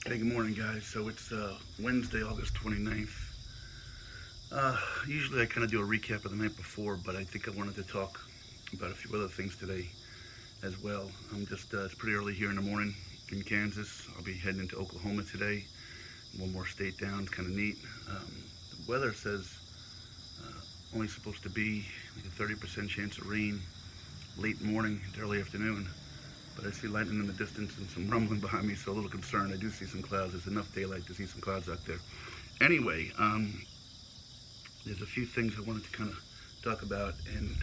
Hey, good morning, guys. So it's Wednesday, August 29th. Usually I kind of do a recap of the night before, but I think I wanted to talk about a few other things today as well. It's pretty early here in the morning in Kansas. I'll be heading into Oklahoma today. One more state down. It's kind of neat. The weather says only supposed to be like a 30% chance of rain late morning into early afternoon. But I see lightning in the distance and some rumbling behind me, so a little concerned. I do see some clouds. There's enough daylight to see some clouds out there. Anyway, there's a few things I wanted to kind of talk about, and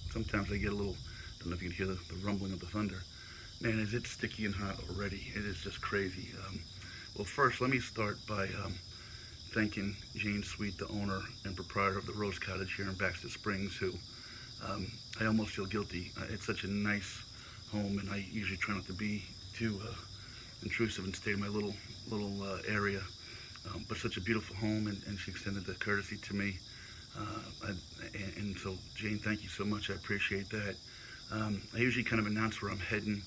sometimes I get a little, I don't know if you can hear the rumbling of the thunder. Man, is it sticky and hot already. It is just crazy. Well, first, let me start by thanking Jane Sweet, the owner and proprietor of the Rose Cottage here in Baxter Springs, who I almost feel guilty. It's such a nice home, and I usually try not to be too intrusive and stay in my little area, but such a beautiful home, and she extended the courtesy to me, and so Jane, thank you so much. I appreciate that. I usually kind of announce where I'm heading.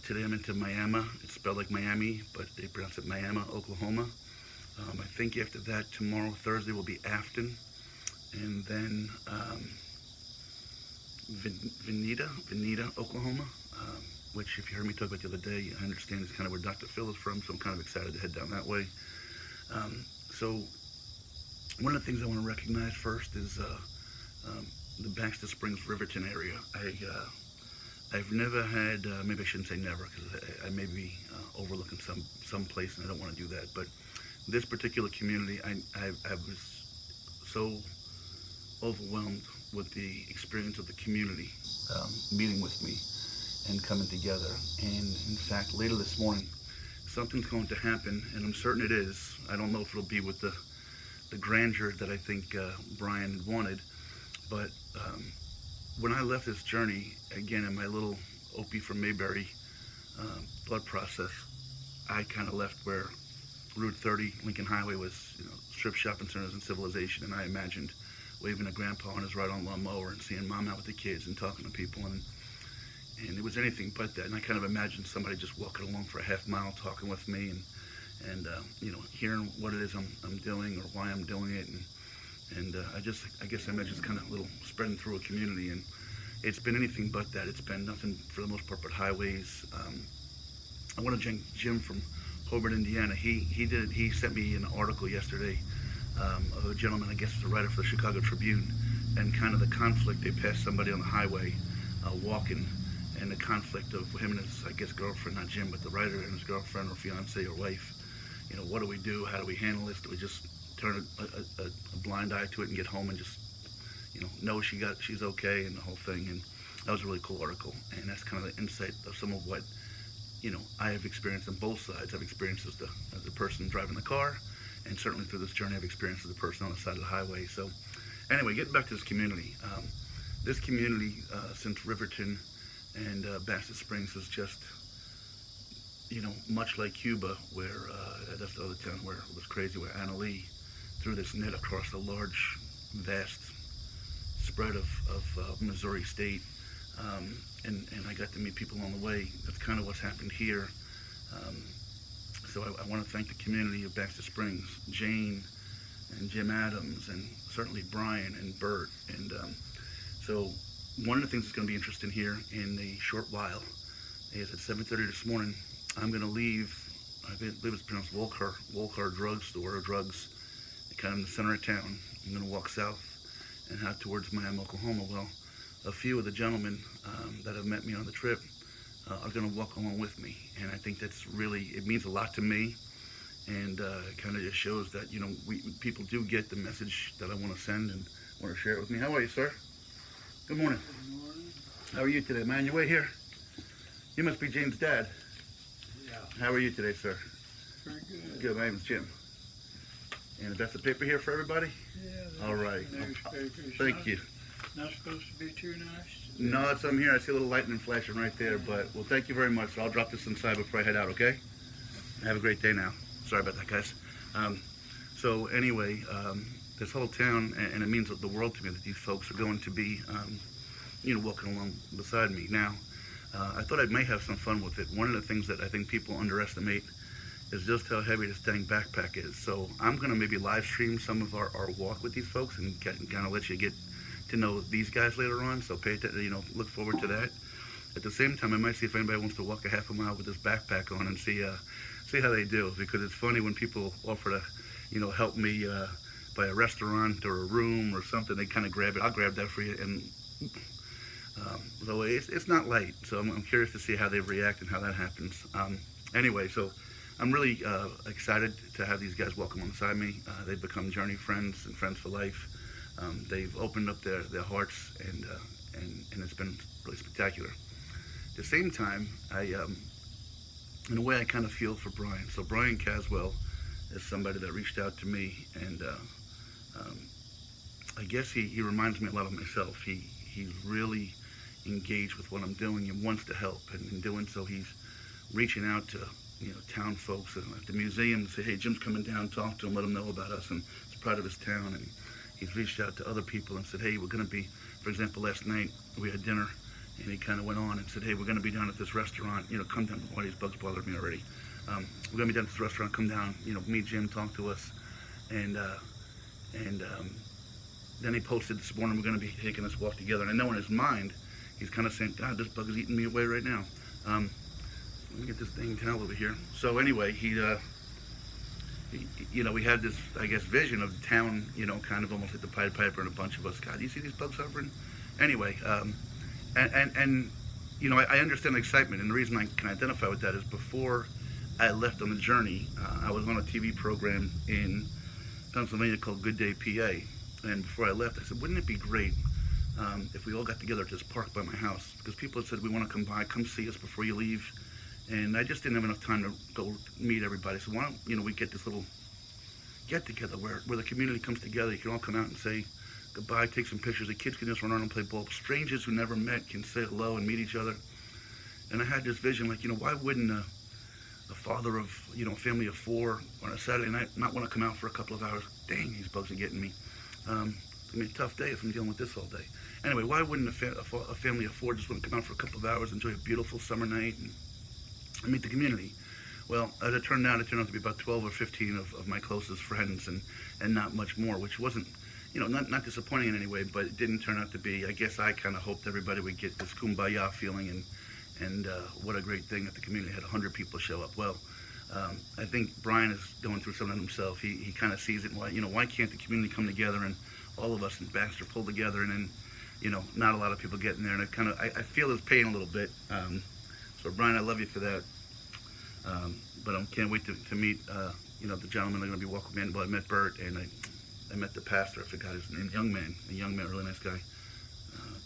Today I'm into Miami. It's spelled like Miami, but they pronounce it Miami, Oklahoma. I think after that, tomorrow, Thursday, will be Afton, and then Veneta, Oklahoma, which, if you heard me talk about the other day, I understand is kind of where Dr. Phil is from, so I'm kind of excited to head down that way. So one of the things I want to recognize first is the Baxter Springs, Riverton area. I've never had, maybe I shouldn't say never, because I may be overlooking some place, and I don't want to do that, but this particular community, I was so overwhelmed with the experience of the community meeting with me and coming together. And in fact, later this morning, something's going to happen, and I'm certain it is. I don't know if it'll be with the grandeur that I think Brian wanted, but when I left this journey, again, in my little Opie from Mayberry thought process, I kind of left where Route 30, Lincoln Highway, was, strip shopping centers and civilization, and I imagined waving at grandpa on his ride-on lawnmower and seeing mom out with the kids and talking to people, and it was anything but that. And I kind of imagined somebody just walking along for a half mile talking with me, and hearing what it is I'm doing or why I'm doing it, and I guess I imagine it's kind of a little spreading through a community, and it's been anything but that. It's been nothing for the most part but highways. I want to thank Jim from Hobart, Indiana. He sent me an article yesterday of a gentleman, I guess, the writer for the Chicago Tribune, and kind of the conflict. They passed somebody on the highway walking, and the conflict of him and his, I guess, girlfriend, not Jim, but the writer and his girlfriend or fiance or wife. What do we do? How do we handle this? Do we just turn a blind eye to it and get home and just, know she's okay and the whole thing? And that was a really cool article, and that's kind of the insight of some of what, I have experienced on both sides. I've experienced as the person driving the car, and certainly through this journey I've experienced as the person on the side of the highway. So anyway, getting back to this community. Since Riverton and Baxter Springs is just, much like Cuba, where that's the other town where it was crazy, where Anna Lee threw this net across a large, vast spread of Missouri state, and I got to meet people along the way. That's kind of what's happened here. So I want to thank the community of Baxter Springs, Jane and Jim Adams, and certainly Brian and Bert. And so one of the things that's going to be interesting here in a short while is at 7:30 this morning, I'm going to leave, I believe it's pronounced Wolcar Drugstore, or Drugs, kind of in the center of town. I'm going to walk south and head towards Miami, Oklahoma. Well, a few of the gentlemen that have met me on the trip are going to walk along with me, and I think that's really, it means a lot to me, and it kind of just shows that people do get the message that I want to send and want to share it with me. How are you, sir? Good morning. Good morning. How are you today, man? You wait here? You must be Jane's dad. Yeah. How are you today, sir? Pretty good. Good. My name's Jim. And that's the paper here for everybody? Yeah. All right. Newspapers. Thank you. Not supposed to be too nice. No, it's I'm here. I see a little lightning flashing right there, but well, thank you very much. I'll drop this inside before I head out, okay? Have a great day now. Sorry about that, guys. So anyway, this whole town, and it means the world to me that these folks are going to be, walking along beside me. Now, I thought I might have some fun with it. One of the things that I think people underestimate is just how heavy this dang backpack is. So I'm gonna maybe live stream some of our walk with these folks and kind of let you get to know these guys later on. So look forward to that. At the same time, I might see if anybody wants to walk a half a mile with this backpack on and see how they do, because it's funny when people offer to, help me by a restaurant or a room or something. They kind of grab it. I'll grab that for you, and so it's not light. So I'm curious to see how they react and how that happens. Anyway, so I'm really excited to have these guys welcome alongside me. They've become journey friends and friends for life. They've opened up their hearts, and it's been really spectacular. At the same time, in a way, I kind of feel for Brian. So Brian Caswell is somebody that reached out to me, and I guess he reminds me a lot of myself. He's really engaged with what I'm doing and wants to help, and in doing so, he's reaching out to town folks at the museum and say, hey, Jim's coming down, talk to him, let him know about us, and it's proud of his town. And he's reached out to other people and said, hey, we're going to be, for example, last night we had dinner, and he kind of went on and said, hey, we're going to be down at this restaurant, come down. Why these bugs bothered me already. We're going to be down at this restaurant, come down, meet Jim, talk to us. And then he posted this morning, we're going to be taking this walk together. And I know in his mind, he's kind of saying, God, this bug is eating me away right now. Let me get this dang towel over here. So anyway, we had this, I guess, vision of the town, kind of almost like the Pied Piper and a bunch of us. God, do you see these bugs hovering? Anyway, I understand the excitement, and the reason I can identify with that is before I left on the journey, I was on a TV program in Pennsylvania called Good Day, PA, and before I left, I said, wouldn't it be great if we all got together at this park by my house? Because people had said, we want to come by, come see us before you leave. And I just didn't have enough time to go meet everybody. So why don't, we get this little get-together where the community comes together. You can all come out and say goodbye, take some pictures. The kids can just run around and play ball. Strangers who never met can say hello and meet each other. And I had this vision, like, why wouldn't a father of, a family of 4 on a Saturday night not want to come out for a couple of hours? Dang, these bugs are getting me. It's going to be a tough day if I'm dealing with this all day. Anyway, why wouldn't a family of 4 just want to come out for a couple of hours, enjoy a beautiful summer night, and meet the community? Well, as it turned out to be about 12 or 15 of my closest friends, and not much more, which wasn't, not disappointing in any way, but it didn't turn out to be. I guess I kind of hoped everybody would get this kumbaya feeling, and what a great thing that the community had 100 people show up. Well, I think Brian is going through something himself. He kind of sees it. Why can't the community come together and all of us in Baxter pull together, and then, not a lot of people get in there, and I feel his pain a little bit. So Brian, I love you for that. But I can't wait to meet, the gentlemen that are going to be walking in. Well, I met Bert, and I met the pastor. I forgot his name. A young man, really nice guy.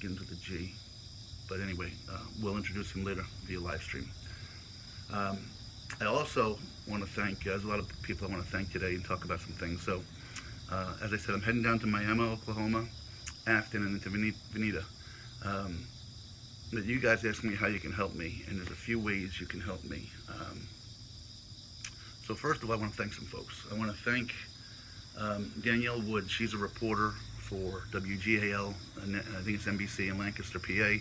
Get into the G. But anyway, we'll introduce him later via live stream. I also want to thank, there's a lot of people I want to thank today and talk about some things. So, as I said, I'm heading down to Miami, Oklahoma, Afton, and into Veneta. You guys asked me how you can help me, and there's a few ways you can help me. So first of all, I want to thank some folks. I want to thank Danielle Wood. She's a reporter for WGAL, and I think it's NBC in Lancaster, PA.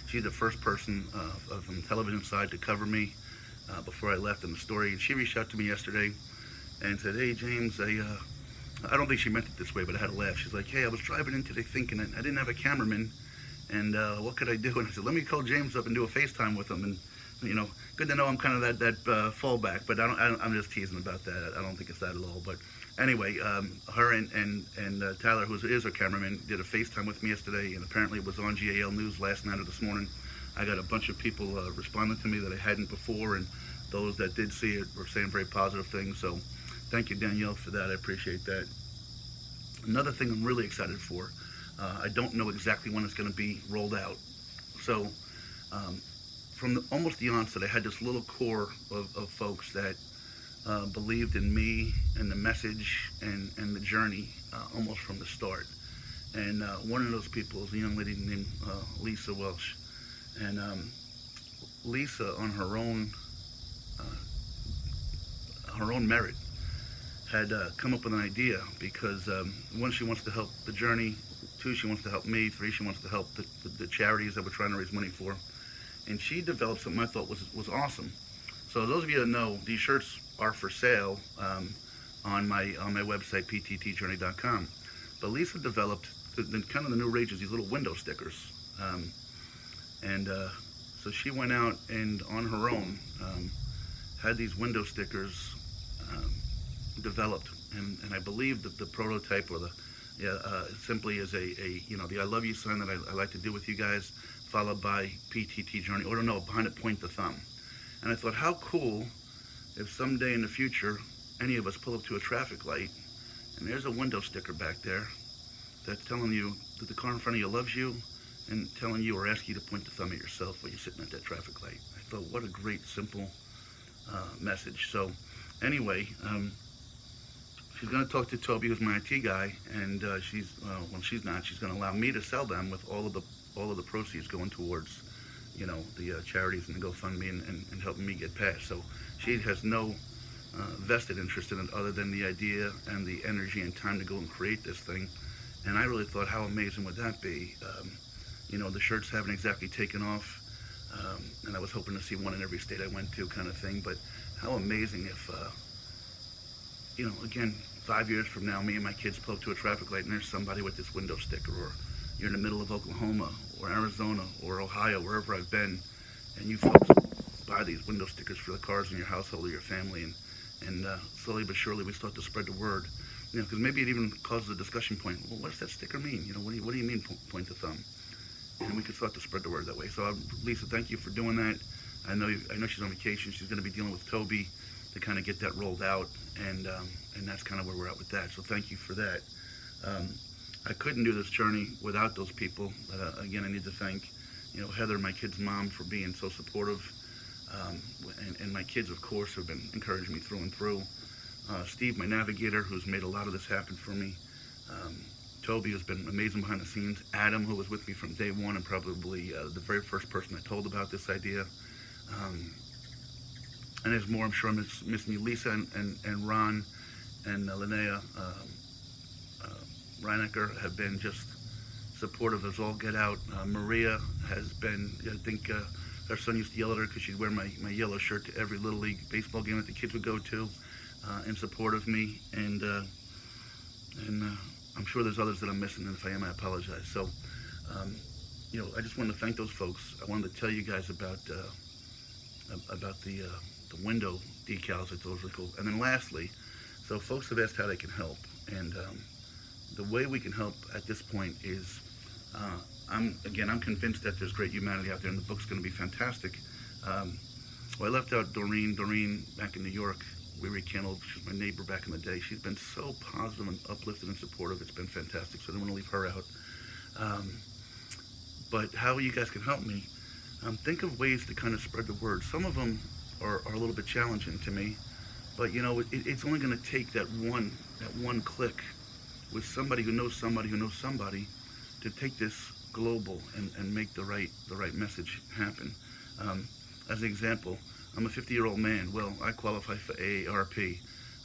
She's the first person from the television side to cover me before I left in the story. And she reached out to me yesterday and said, hey, James, I don't think she meant it this way, but I had a laugh. She's like, hey, I was driving in today thinking that I didn't have a cameraman, and what could I do? And I said, let me call James up and do a FaceTime with him. And, good to know I'm kind of that fallback, but I'm just teasing about that. I don't think it's that at all. But anyway, her and Tyler, who is her cameraman, did a FaceTime with me yesterday, and apparently it was on GAL News last night or this morning. I got a bunch of people responding to me that I hadn't before, and those that did see it were saying very positive things. So thank you, Danielle, for that. I appreciate that. Another thing I'm really excited for, I don't know exactly when it's going to be rolled out. So from almost the onset, I had this little core of folks that believed in me and the message and the journey almost from the start. And one of those people is a young lady named Lisa Welsh. And Lisa, on her own merit, had come up with an idea, because one, she wants to help the journey. 2, she wants to help me. 3, she wants to help the charities that we're trying to raise money for. And she developed something I thought was awesome. So those of you that know, these shirts are for sale on my website, pttjourney.com. But Lisa developed the kind of the new rage is these little window stickers. So she went out and on her own had these window stickers developed, and I believe that the prototype or the simply is a the I love you sign that I like to do with you guys, followed by PTT Journey, or no, behind it point the thumb. And I thought, how cool if someday in the future any of us pull up to a traffic light and there's a window sticker back there that's telling you that the car in front of you loves you and telling you or asking you to point the thumb at yourself while you're sitting at that traffic light. I thought, what a great, simple message. So anyway, she's going to talk to Toby, who's my IT guy, and she's not. She's going to allow me to sell them with all of the proceeds going towards, the charities and the GoFundMe and helping me get past. So she has no vested interest in it other than the idea and the energy and time to go and create this thing. And I really thought, how amazing would that be? The shirts haven't exactly taken off, and I was hoping to see one in every state I went to, kind of thing. But how amazing if, again, 5 years from now, me and my kids pull up to a traffic light and there's somebody with this window sticker, or you're in the middle of Oklahoma or Arizona or Ohio, wherever I've been, and you folks buy these window stickers for the cars in your household or your family, and slowly but surely we start to spread the word. Because maybe it even causes a discussion point. Well, what does that sticker mean? What do you mean point the thumb? And we could start to spread the word that way. So Lisa, thank you for doing that. I know she's on vacation. She's going to be dealing with Toby to kind of get that rolled out, and that's kind of where we're at with that. So thank you for that. I couldn't do this journey without those people. Again, I need to thank, Heather, my kid's mom, for being so supportive, and my kids, of course, have been encouraging me through and through. Steve, my navigator, who's made a lot of this happen for me. Toby has been amazing behind the scenes. Adam, who was with me from day one and probably the very first person I told about this idea. And there's more, I'm sure I'm missing you. Lisa and Ron and Linnea Reinecker have been just supportive as all get out. Maria has been, I think her son used to yell at her because she'd wear my yellow shirt to every Little League baseball game that the kids would go to, in support of me. And I'm sure there's others that I'm missing, and if I am, I apologize. So, I just wanted to thank those folks. I wanted to tell you guys about the window decals. I thought was really cool. And then lastly, so folks have asked how they can help, and the way we can help at this point is, I'm convinced that there's great humanity out there, and the book's going to be fantastic. I left out Doreen back in New York. We rekindled. She's my neighbor back in the day. She's been so positive and uplifted and supportive. It's been fantastic, so I don't want to leave her out. But how you guys can help me, think of ways to kind of spread the word. Some of them are a little bit challenging to me, but it's only going to take that one click with somebody who knows somebody to take this global and make the right message happen. As an example, I'm a 50-year-old man. Well, I qualify for AARP.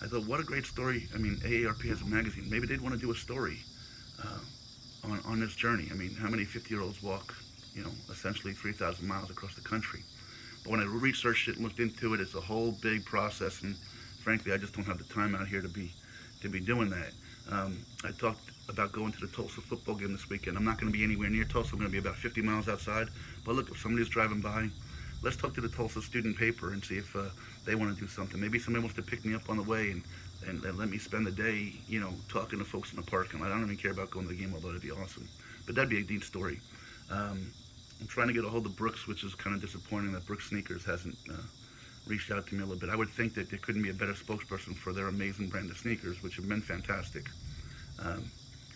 I thought, what a great story. I mean, AARP has a magazine. Maybe they'd want to do a story on this journey. I mean, how many 50-year-olds walk, essentially 3,000 miles across the country? But when I researched it and looked into it, it's a whole big process, and frankly, I just don't have the time out here to be doing that. I talked about going to the Tulsa football game this weekend. I'm not going to be anywhere near Tulsa. I'm going to be about 50 miles outside. But look, if somebody's driving by, let's talk to the Tulsa student paper and see if they want to do something. Maybe somebody wants to pick me up on the way and let me spend the day, talking to folks in the parking lot. I don't even care about going to the game, although that'd be awesome. But that'd be a neat story. I'm trying to get a hold of Brooks, which is kind of disappointing that Brooks Sneakers hasn't reached out to me a little bit. I would think that there couldn't be a better spokesperson for their amazing brand of sneakers, which have been fantastic.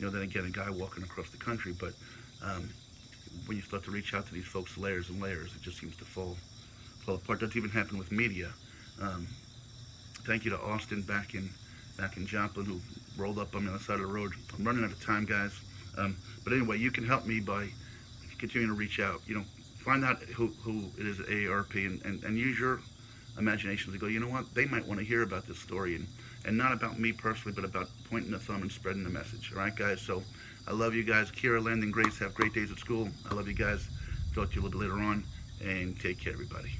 Then again, a guy walking across the country, but when you start to reach out to these folks layers and layers, it just seems to fall apart. That's even happened with media. Thank you to Austin back in Joplin, who rolled up on me on the side of the road. I'm running out of time, guys. But anyway, you can help me by continuing to reach out. Find out who it is at AARP and use your imagination to go, you know what, they might want to hear about this story, and not about me personally, but about pointing the thumb and spreading the message. All right, guys? So I love you guys. Kira, Landon, Grace, have great days at school. I love you guys. Talk to you a little bit later on, and take care, everybody.